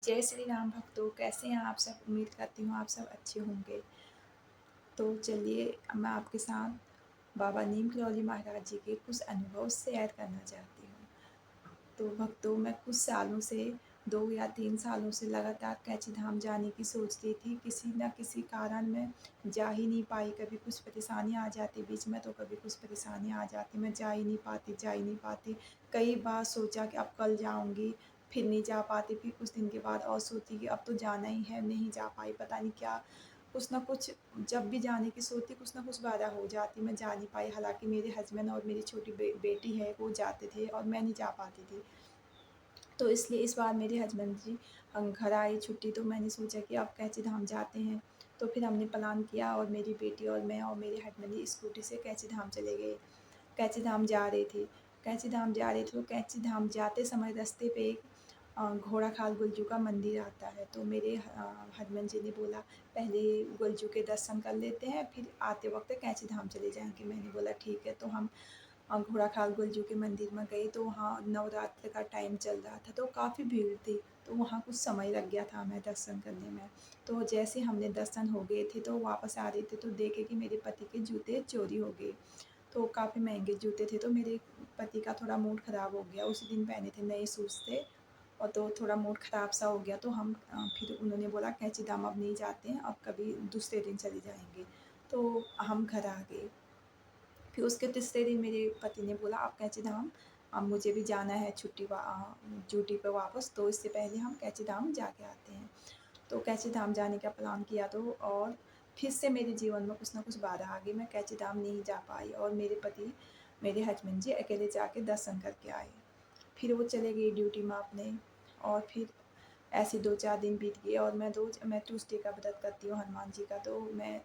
जय श्री राम भक्तों, कैसे हैं आप सब? उम्मीद करती हूँ आप सब अच्छे होंगे। तो चलिए मैं आपके साथ बाबा नीम करौली महाराज जी के कुछ अनुभव शेयर करना चाहती हूँ। तो भक्तों, मैं कुछ सालों से 2 या 3 सालों से लगातार कैंची धाम जाने की सोच रही थी। किसी न किसी कारण मैं जा ही नहीं पाई। कभी कुछ परेशानी आ जाती बीच में, तो कभी कुछ परेशानी आ जाती, मैं जा ही नहीं पाती। कई बार सोचा कि अब कल जाऊँगी, फिर नहीं जा पाती। फिर कुछ दिन के बाद और सोची कि अब तो जाना ही है, नहीं जा पाई। पता नहीं क्या, कुछ न कुछ जब भी जाने की सोचती, कुछ न कुछ बाधा हो जाती, मैं जा नहीं पाई। हालाँकि मेरे हस्बैंड और मेरी छोटी बेटी है, वो जाते थे और मैं नहीं जा पाती थी। तो इसलिए इस बार मेरे हस्बैंड जी घर आए छुट्टी, तो मैंने सोचा कि अब कैंची धाम जाते हैं। तो फिर हमने प्लान किया और मेरी बेटी और मैं और मेरे हस्बैंड जी स्कूटी से कैंची धाम चले गए। कैंची धाम जा रहे थे। कैंची धाम जा रहे थे, तो कैंची धाम जाते समय रास्ते पे एक घोड़ा खाल गुलजू का मंदिर आता है। तो मेरे हस्बैंड जी ने बोला पहले गुलजू के दर्शन कर लेते हैं, फिर आते वक्त कैंची धाम चले जाएंगे। मैंने बोला ठीक है। तो हम घोड़ा खाल गुलजू के मंदिर में गए, तो वहाँ नवरात्र का टाइम चल रहा था, तो काफ़ी भीड़ थी। तो वहाँ कुछ समय लग गया था हमें दर्शन करने में। तो जैसे हमने दर्शन हो गए थे, तो वापस आ रहे थे, तो देखे कि मेरे पति के जूते चोरी हो गए। तो काफ़ी महंगे जूते थे, तो मेरे पति का थोड़ा मूड ख़राब हो गया। उसी दिन पहने थे, नए शूज़ थे, और तो थोड़ा मूड ख़राब सा हो गया। तो हम फिर उन्होंने बोला कैंची धाम अब नहीं जाते हैं, अब कभी दूसरे दिन चले जाएंगे। तो हम घर आ गए। फिर उसके तीसरे दिन मेरे पति ने बोला अब कैंची धाम, अब मुझे भी जाना है ड्यूटी पे वापस, तो इससे पहले हम कैंची धाम जाके आते हैं। तो कैंची धाम जाने का प्लान किया, तो और फिर से मेरे जीवन में कुछ ना कुछ बाधा आ गई। मैं कैंची धाम नहीं जा पाई और मेरे पति, मेरे हस्बैंड जी अकेले जाके दर्शन करके आए। फिर वो चले गए ड्यूटी में अपने। और फिर ऐसे 2-4 दिन बीत गए, और मैं ट्यूसडे का व्रत करती हूँ हनुमान जी का। तो मैं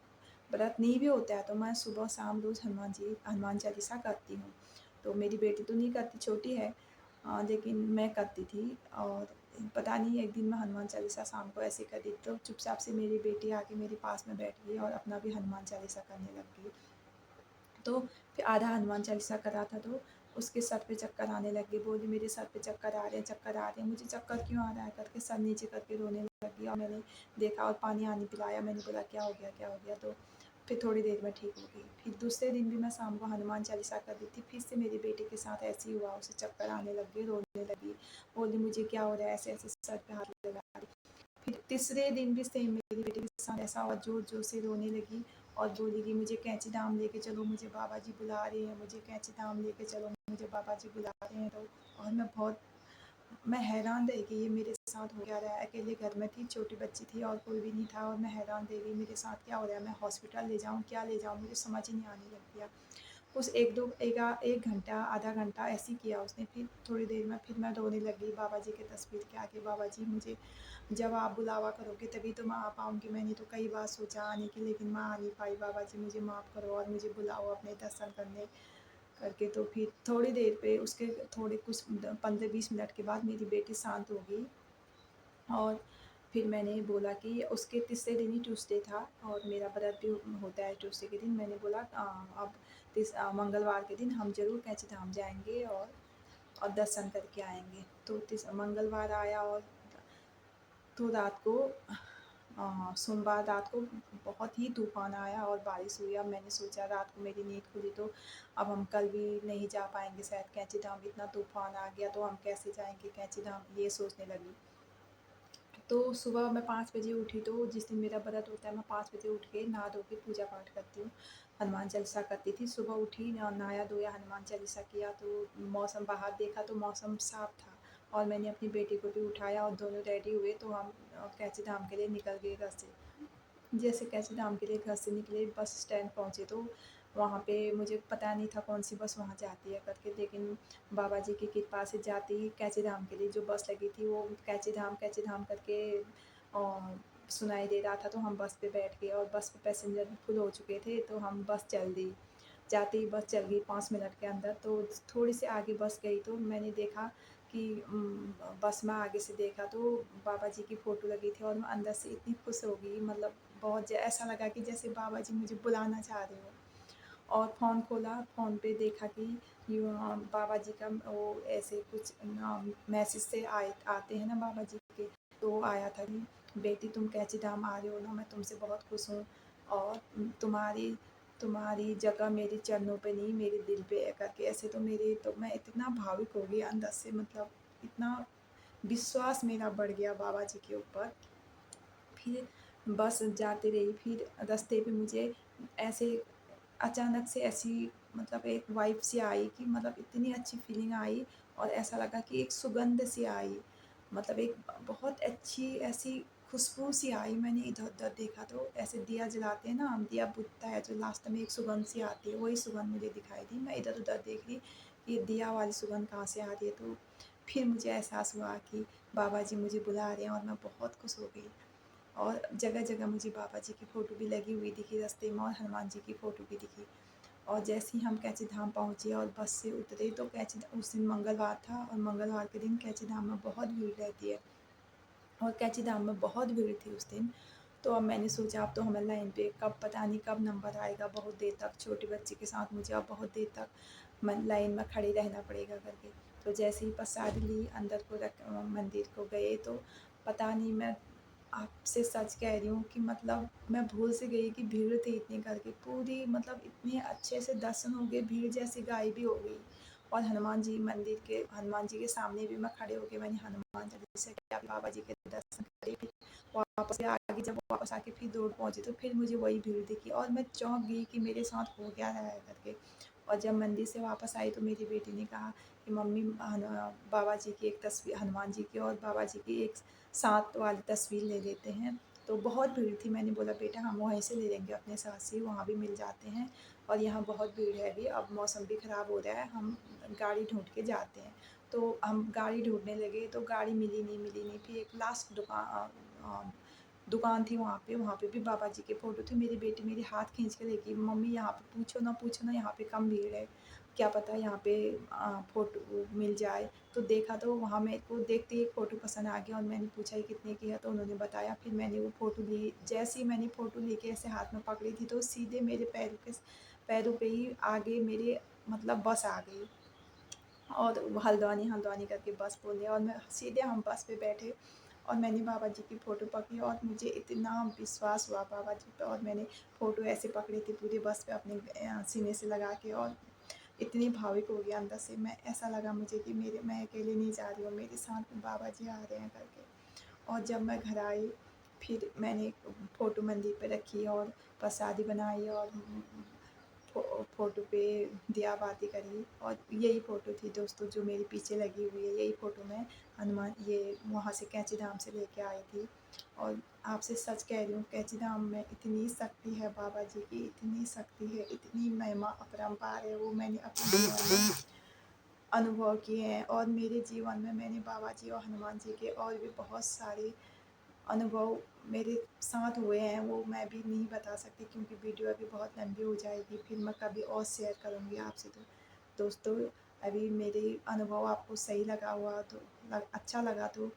व्रत नहीं भी होता है, तो मैं सुबह शाम रोज़ हनुमान चालीसा करती हूँ। तो मेरी बेटी तो नहीं करती, छोटी है, लेकिन मैं करती थी। और पता नहीं एक दिन मैं हनुमान चालीसा शाम को ऐसे कर दी, तो चुपचाप से मेरी बेटी आके मेरे पास में बैठ गई और अपना भी हनुमान चालीसा करने लग गई। तो फिर आधा हनुमान चालीसा करा था, तो उसके सर पे चक्कर आने लग गए। बोली मेरे सर पे चक्कर आ रहे हैं, चक्कर आ रहे हैं, मुझे चक्कर क्यों आ रहा है करके सर नीचे करके रोने लगी। और मैंने देखा और पानी आनी पिलाया। मैंने बोला क्या हो गया, क्या हो गया? तो फिर थोड़ी देर में ठीक हो गई। फिर दूसरे दिन भी मैं शाम को हनुमान चालीसा कर रही थी, फिर से मेरे बेटे के साथ ऐसे ही हुआ, उसे चक्कर आने लग गए, रोने लगी। बोली मुझे क्या हो रहा है, ऐसे ऐसे सर पे हाथ लगा रही। फिर तीसरे दिन भी सेम मेरी बेटी के साथ ऐसा हुआ, जोर जोर से रोने लगी और बोली कि मुझे कैंची धाम लेके चलो, मुझे बाबा जी बुला रहे हैं, मुझे कैंची धाम लेके चलो, मुझे बाबा जी बुला रहे हैं। तो और मैं हैरान रह गई, ये मेरे साथ हो क्या रहा है। अकेले घर में थी, छोटी बच्ची थी और कोई भी नहीं था, और मैं हैरान रह गई मेरे साथ क्या हो रहा है। मैं हॉस्पिटल ले जाऊँ, क्या ले जाऊँ, मुझे समझ ही नहीं आने लग गया। उस 1 घंटा, आधा घंटा ऐसे ही किया उसने। फिर थोड़ी देर में फिर मैं रोने लगी बाबा जी की तस्वीर के आगे। बाबा जी मुझे जब आप बुलावा करोगे तभी तो मैं आ पाऊँगी। मैंने तो कई बार सोचा आने की, लेकिन मैं आ नहीं पाई। बाबा जी मुझे माफ़ करो और मुझे बुलाओ अपने दर्शन करने करके। तो फिर थोड़ी देर पे उसके थोड़े कुछ 15-20 मिनट के बाद मेरी बेटी शांत हो गई। और फिर मैंने बोला कि उसके तीसरे दिन ही ट्यूसडे था और मेरा व्रत भी होता है ट्यूसडे के दिन। मैंने बोला अब मंगलवार के दिन हम ज़रूर कैंची धाम जाएँगे और दर्शन करके आएँगे। तो मंगलवार आया, और तो रात को सोमवार रात को बहुत ही तूफ़ान आया और बारिश हुई। अब मैंने सोचा, रात को मेरी नींद खुली, तो अब हम कल भी नहीं जा पाएँगे शायद कैंची धाम, इतना तूफ़ान आ गया तो हम कैसे जाएँगे कैंची धाम, ये सोचने लगी। तो सुबह मैं 5 बजे उठी, तो जिस दिन मेरा व्रत होता है मैं 5 बजे उठ के नहा धो के पूजा पाठ करती हूँ, हनुमान चालीसा करती थी। सुबह उठी, नहाया धोया, हनुमान चालीसा किया, तो मौसम बाहर देखा तो मौसम साफ़ था, और मैंने अपनी बेटी को भी उठाया और दोनों रेडी हुए, तो हम कैंची धाम के लिए निकल गए घर से। जैसे कैंची धाम के लिए घर से निकले, बस स्टैंड पहुँचे, तो वहाँ पे मुझे पता नहीं था कौन सी बस वहाँ जाती है करके, लेकिन बाबा जी की कृपा से जाते ही कैंची धाम के लिए जो बस लगी थी, वो कैंची धाम करके सुनाई दे रहा था। तो हम बस पे बैठ गए और बस पे पैसेंजर भी फुल हो चुके थे, तो हम बस चल दी। जाते ही बस चल गई 5 मिनट के अंदर। तो थोड़ी सी आगे बस गई, तो मैंने देखा कि बस में आगे से देखा तो बाबा जी की फ़ोटो लगी थी, और मैं अंदर से इतनी खुश हो गई, मतलब बहुत ऐसा लगा कि जैसे बाबा जी मुझे बुलाना चाह रहे हो। और फ़ोन खोला, फ़ोन पे देखा कि बाबा जी का वो ऐसे कुछ मैसेज से आए आते हैं ना बाबा जी के, तो आया था कि बेटी तुम कैंची धाम आ रहे हो ना, मैं तुमसे बहुत खुश हूँ और तुम्हारी तुम्हारी जगह मेरे चरणों पे नहीं मेरे दिल पे है करके। ऐसे तो मेरे तो मैं इतना भावुक हो गई अंदर से, मतलब इतना विश्वास मेरा बढ़ गया बाबा जी के ऊपर। फिर बस जाते रही, फिर रास्ते पे मुझे ऐसे अचानक से ऐसी मतलब एक वाइब सी आई कि मतलब इतनी अच्छी फीलिंग आई और ऐसा लगा कि एक सुगंध सी आई, मतलब एक बहुत अच्छी ऐसी खुशबू सी आई। मैंने इधर-उधर देखा तो ऐसे दिया जलाते हैं ना हम, दिया बुझता है जो लास्ट में एक सुगंध सी आती है, वही सुगंध मुझे दिखाई दी। मैं इधर-उधर देख रही, ये दिया वाली सुगंध कहाँ से आ रही है, तो फिर मुझे एहसास हुआ कि बाबा जी मुझे बुला रहे हैं और मैं बहुत खुश हो गई। और जगह-जगह मुझे बाबा जी की फ़ोटो भी लगी हुई दिखी रास्ते में और हनुमान जी की फ़ोटो भी दिखी। और जैसे ही हम कैंची धाम पहुँचे और बस से उतरे तो कैंची उस दिन मंगलवार था और मंगलवार के दिन कैंची धाम में बहुत भीड़ रहती है और कैंची धाम में बहुत भीड़ थी उस दिन। तो अब मैंने सोचा अब तो हमें लाइन पे कब पता नहीं कब नंबर आएगा, बहुत देर तक छोटे बच्चे के साथ मुझे अब बहुत देर तक लाइन में खड़े रहना पड़ेगा करके। तो जैसे ही प्रसाद ली अंदर को मंदिर को गए तो पता नहीं, मैं आपसे सच कह रही हूँ कि मतलब मैं भूल से गई कि भीड़ थी इतनी करके, पूरी मतलब इतने अच्छे से दर्शन हो गए, भीड़ जैसी गायब ही हो गई। और हनुमान जी के सामने भी मैं खड़े होके मैंने हनुमान चालीसा किया, बाबा जी के दर्शन करे, फिर वापस से आगे जब वापस आके फिर दौड़ पहुँची तो फिर मुझे वही भीड़ दिखी और मैं चौंक गई कि मेरे साथ हो क्या रहा है करके। और जब मंदिर से वापस आई तो मेरी बेटी ने कहा कि मम्मी बाबा जी की एक तस्वीर, हनुमान जी की और बाबा जी की एक साथ वाली तस्वीर ले लेते हैं। तो बहुत भीड़ थी, मैंने बोला बेटा हम वहीं से ले लेंगे अपने साथ से, वहाँ भी मिल जाते हैं और यहाँ बहुत भीड़ है अभी, अब मौसम भी ख़राब हो रहा है, हम गाड़ी ढूँढ के जाते हैं। तो हम गाड़ी ढूँढने लगे तो गाड़ी मिली नहीं, फिर एक लास्ट दुकान थी वहाँ पे भी बाबा जी के फ़ोटो थे। मेरी बेटी मेरे हाथ खींच के लेके, मम्मी यहाँ पे पूछो ना यहाँ पे कम भीड़ है, क्या पता यहाँ पे फ़ोटो मिल जाए। तो देखा तो वहाँ मेरे को देखते ही एक फ़ोटो पसंद आ गया और मैंने पूछा ये कितने की है, तो उन्होंने बताया, फिर मैंने वो फ़ोटो ली। जैसे ही मैंने फ़ोटो लेके ऐसे हाथ में पकड़ी थी तो सीधे मेरे पैरों पे ही आगे मेरे मतलब बस आ गई और हल्द्वानी करके बस बोले और मैं सीधे हम बस पे बैठे और मैंने बाबा जी की फ़ोटो पकड़ी और मुझे इतना विश्वास हुआ बाबा जी पे और मैंने फ़ोटो ऐसे पकड़ी थी पूरी बस पे अपने सीने से लगा के और इतनी भावुक हो गया अंदर से मैं। ऐसा लगा मुझे कि मेरे मैं अकेले नहीं जा रही हूँ, मेरे साथ बाबा जी आ रहे हैं करके। और जब मैं घर आई फिर मैंने फ़ोटो मंदिर पे रखी और प्रसादी बनाई और फ़ोटो पे दिया बाती करी और यही फ़ोटो थी दोस्तों जो मेरे पीछे लगी हुई है, यही फ़ोटो मैं हनुमान ये वहाँ से कैंची धाम से लेके आई थी। और आपसे सच कह रही हूँ कैंची धाम में इतनी शक्ति है बाबा जी की, इतनी शक्ति है, इतनी महिमा अपरंपार है, वो मैंने अपने जीवन में अनुभव किए हैं और मेरे जीवन में मैंने बाबा जी और हनुमान जी के और भी बहुत सारे अनुभव मेरे साथ हुए हैं, वो मैं भी नहीं बता सकती क्योंकि वीडियो अभी बहुत लंबी हो जाएगी, फिर मैं कभी और शेयर करूँगी आपसे। तो दोस्तों अभी मेरे अनुभव आपको सही लगा हुआ तो अच्छा लगा तो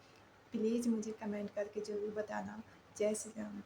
प्लीज़ मुझे कमेंट करके ज़रूर बताना। जय श्री राम।